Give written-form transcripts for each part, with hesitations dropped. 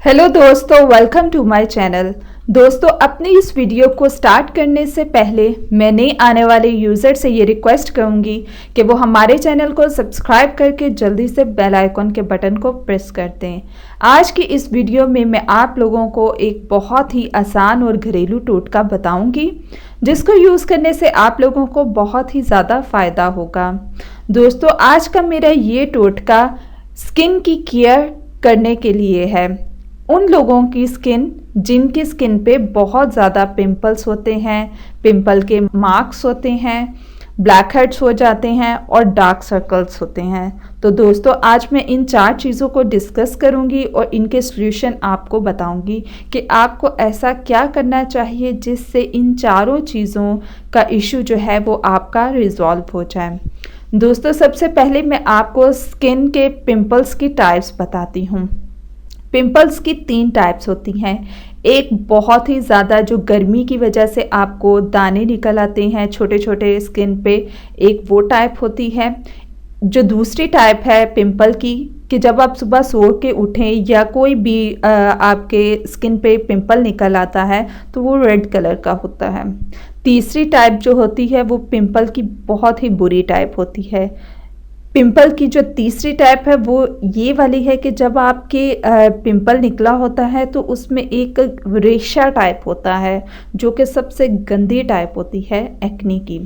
Hello दोस्तों, welcome to my channel. दोस्तों, अपनी इस वीडियो को स्टार्ट करने से पहले मैं नए आने वाले यूज़र से ये रिक्वेस्ट करूँगी कि वो हमारे चैनल को सब्सक्राइब करके जल्दी से बेल आइकन के बटन को प्रेस कर दें। आज की इस वीडियो में मैं आप लोगों को एक बहुत ही आसान और घरेलू टोटका बताऊँगी जिसको यूज़ करने से आप लोगों को बहुत ही ज़्यादा फ़ायदा होगा। दोस्तों, आज का मेरा ये टोटका स्किन की केयर करने के लिए है। उन लोगों की स्किन जिनकी स्किन पे बहुत ज़्यादा पिंपल्स होते हैं, पिंपल के मार्क्स होते हैं, ब्लैक हेड्स हो जाते हैं और डार्क सर्कल्स होते हैं। तो दोस्तों, आज मैं इन 4 चीज़ों को डिस्कस करूंगी और इनके सॉल्यूशन आपको बताऊंगी कि आपको ऐसा क्या करना चाहिए जिससे इन चारों चीज़ों का इशू जो है वो आपका रिजॉल्व हो जाए। दोस्तों, सबसे पहले मैं आपको स्किन के पिंपल्स की टाइप्स बताती हूँ। पिंपल्स की 3 टाइप्स होती हैं। एक बहुत ही ज़्यादा जो गर्मी की वजह से आपको दाने निकल आते हैं छोटे छोटे स्किन पे, एक वो टाइप होती है। जो दूसरी टाइप है पिंपल की कि जब आप सुबह सो के उठें या कोई भी आपके स्किन पे पिंपल निकल आता है तो वो रेड कलर का होता है। तीसरी टाइप जो होती है वो पिंपल की बहुत ही बुरी टाइप होती है। पिंपल की जो तीसरी टाइप है वो ये वाली है कि जब आपके पिंपल निकला होता है तो उसमें एक रेशा टाइप होता है जो कि सबसे गंदी टाइप होती है एक्ने की।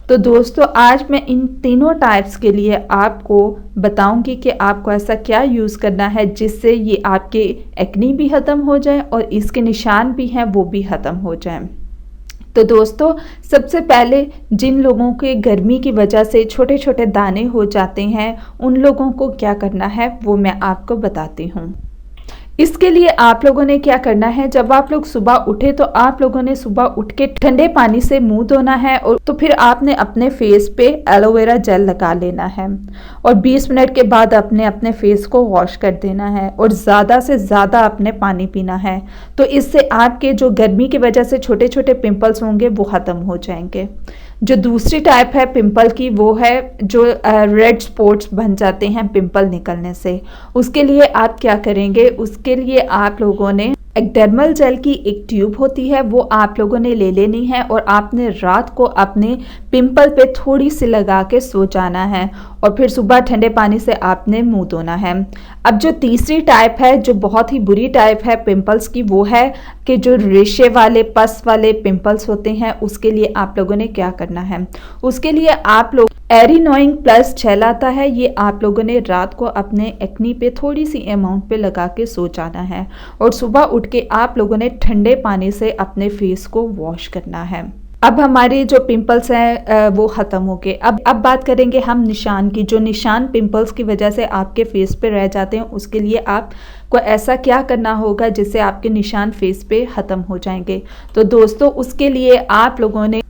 तो दोस्तों, आज मैं इन तीनों टाइप्स के लिए आपको बताऊंगी कि आपको ऐसा क्या यूज़ करना है जिससे ये आपके एक्ने भी ख़त्म हो जाए और इसके निशान भी हैं वो भी ख़त्म हो जाएं। तो दोस्तों, सबसे पहले जिन लोगों के गर्मी की वजह से छोटे छोटे दाने हो जाते हैं उन लोगों को क्या करना है वो मैं आपको बताती हूँ। इसके लिए आप लोगों ने क्या करना है, जब आप लोग सुबह उठे तो आप लोगों ने सुबह उठ के ठंडे पानी से मुंह धोना है और तो फिर आपने अपने फेस पे एलोवेरा जेल लगा लेना है और 20 मिनट के बाद अपने अपने फेस को वॉश कर देना है और ज़्यादा से ज़्यादा अपने पानी पीना है। तो इससे आपके जो गर्मी की वजह से छोटे छोटे पिंपल्स होंगे वो ख़त्म हो जाएंगे। जो दूसरी टाइप है पिंपल की वो है जो रेड स्पॉट्स बन जाते हैं पिंपल निकलने से। उसके लिए आप क्या करेंगे, उसके लिए आप लोगों ने एक्डर्मल जेल की एक ट्यूब होती है वो आप लोगों ने ले लेनी है और आपने रात को अपने पिंपल पे थोड़ी सी लगा के सो जाना है और फिर सुबह ठंडे पानी से आपने मुंह धोना है। अब जो तीसरी टाइप है जो बहुत ही बुरी टाइप है पिंपल्स की वो है कि जो रेशे वाले पस वाले पिंपल्स होते हैं उसके लिए आप लोगों ने क्या करना है, उसके लिए आप लोग एरिनोइंग प्लस जेल आता है, ये आप लोगों ने रात को अपने एक्नी पे थोड़ी सी अमाउंट पे लगा के सो जाना है और सुबह उठ के आप लोगों ने ठंडे पानी से अपने फेस को वॉश करना है। अब हमारे जो पिंपल्स हैं वो ख़त्म हो गए। अब बात करेंगे हम निशान की। जो निशान पिंपल्स की वजह से आपके फेस पे रह जाते हैं उसके लिए आपको ऐसा क्या करना होगा जिससे आपके निशान फेस पे ख़त्म हो जाएंगे। तो दोस्तों, उसके लिए आप लोगों ने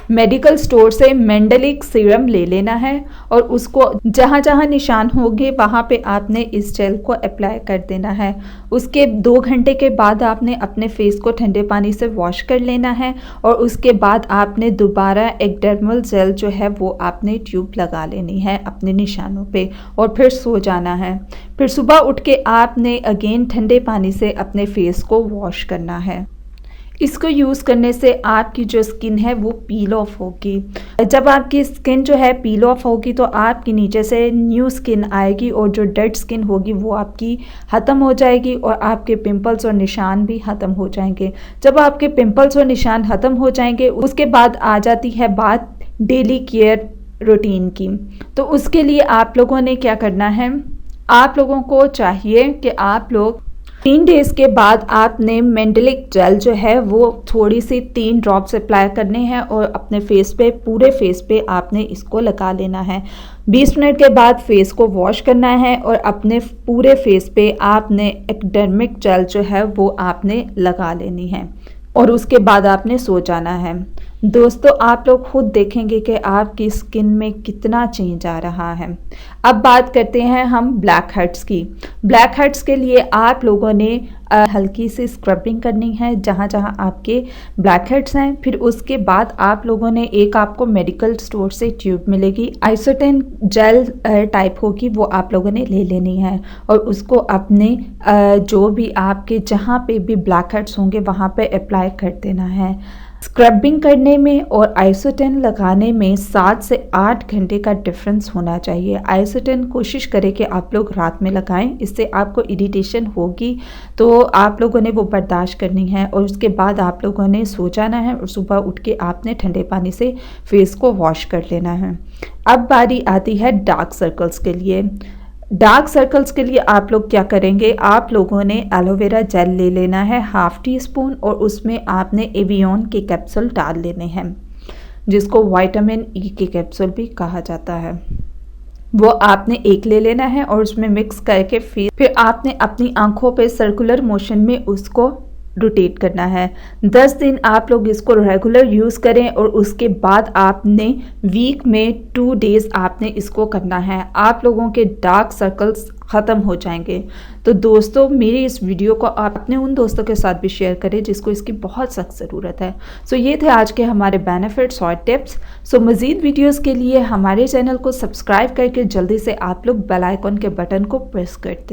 मेडिकल स्टोर से मेंडलिक सीरम ले लेना है और उसको जहाँ जहाँ निशान होंगे वहाँ पे आपने इस जेल को अप्लाई कर देना है। उसके 2 घंटे के बाद आपने अपने फेस को ठंडे पानी से वॉश कर लेना है और उसके बाद आपने दोबारा एक्डर्मल जेल जो है वो आपने ट्यूब लगा लेनी है अपने निशानों पे और फिर सो जाना है। फिर सुबह उठ के आपने अगेन ठंडे पानी से अपने फेस को वॉश करना है। इसको यूज़ करने से आपकी जो स्किन है वो पील ऑफ होगी। जब आपकी स्किन जो है पील ऑफ होगी तो आपकी नीचे से न्यू स्किन आएगी और जो डेड स्किन होगी वो आपकी ख़त्म हो जाएगी और आपके पिंपल्स और निशान भी ख़त्म हो जाएंगे। जब आपके पिंपल्स और निशान ख़त्म हो जाएंगे उसके बाद आ जाती है बात डेली केयर रूटीन की। तो उसके लिए आप लोगों ने क्या करना है, आप लोगों को चाहिए कि आप लोग 3 डेज़ के बाद आपने मेंडलिक जेल जो है वो थोड़ी सी 3 ड्रॉप्स अप्लाई करने हैं और अपने फेस पे पूरे फेस पे आपने इसको लगा लेना है। 20 मिनट के बाद फेस को वॉश करना है और अपने पूरे फेस पे आपने एक्डर्मिक जेल जो है वो आपने लगा लेनी है और उसके बाद आपने सो जाना है। दोस्तों आप लोग खुद देखेंगे कि आपकी स्किन में कितना चेंज आ रहा है। अब बात करते हैं हम ब्लैक हेड्स की। ब्लैक हेड्स के लिए आप लोगों ने हल्की सी स्क्रबिंग करनी है जहाँ जहाँ आपके ब्लैक हेड्स हैं। फिर उसके बाद आप लोगों ने एक आपको मेडिकल स्टोर से ट्यूब मिलेगी, आइसोटेन जेल टाइप होगी, वो आप लोगों ने ले लेनी है और उसको अपने जो भी आपके जहाँ पे भी ब्लैक हेड्स होंगे वहाँ पे अप्लाई कर देना है। स्क्रबिंग करने में और आइसोटेन लगाने में 7 से 8 घंटे का डिफरेंस होना चाहिए। आइसोटेन कोशिश करें कि आप लोग रात में लगाएं, इससे आपको इरिटेशन होगी तो आप लोगों ने वो बर्दाश्त करनी है और उसके बाद आप लोगों ने सो जाना है और सुबह उठ के आपने ठंडे पानी से फेस को वॉश कर लेना है। अब बारी आती है डार्क सर्कल्स के लिए। डार्क सर्कल्स के लिए आप लोग क्या करेंगे, आप लोगों ने एलोवेरा जेल ले लेना है 1/2 टीस्पून और उसमें आपने एवियन के कैप्सूल डाल लेने हैं, जिसको विटामिन ई के कैप्सूल भी कहा जाता है। वो आपने एक ले लेना है और उसमें मिक्स करके फिर आपने अपनी आंखों पे सर्कुलर मोशन में उसको रोटेट करना है। 10 दिन आप लोग इसको रेगुलर यूज़ करें और उसके बाद आपने वीक में 2 डेज़ आपने इसको करना है। आप लोगों के डार्क सर्कल्स ख़त्म हो जाएंगे। तो दोस्तों मेरी इस वीडियो को आप अपने उन दोस्तों के साथ भी शेयर करें जिसको इसकी बहुत सख्त ज़रूरत है। सो ये थे आज के हमारे बेनिफिट्स और टिप्स। सो मज़ीद वीडियोस के लिए हमारे चैनल को सब्सक्राइब करके जल्दी से आप लोग बेल आइकन के बटन को प्रेस कर दें।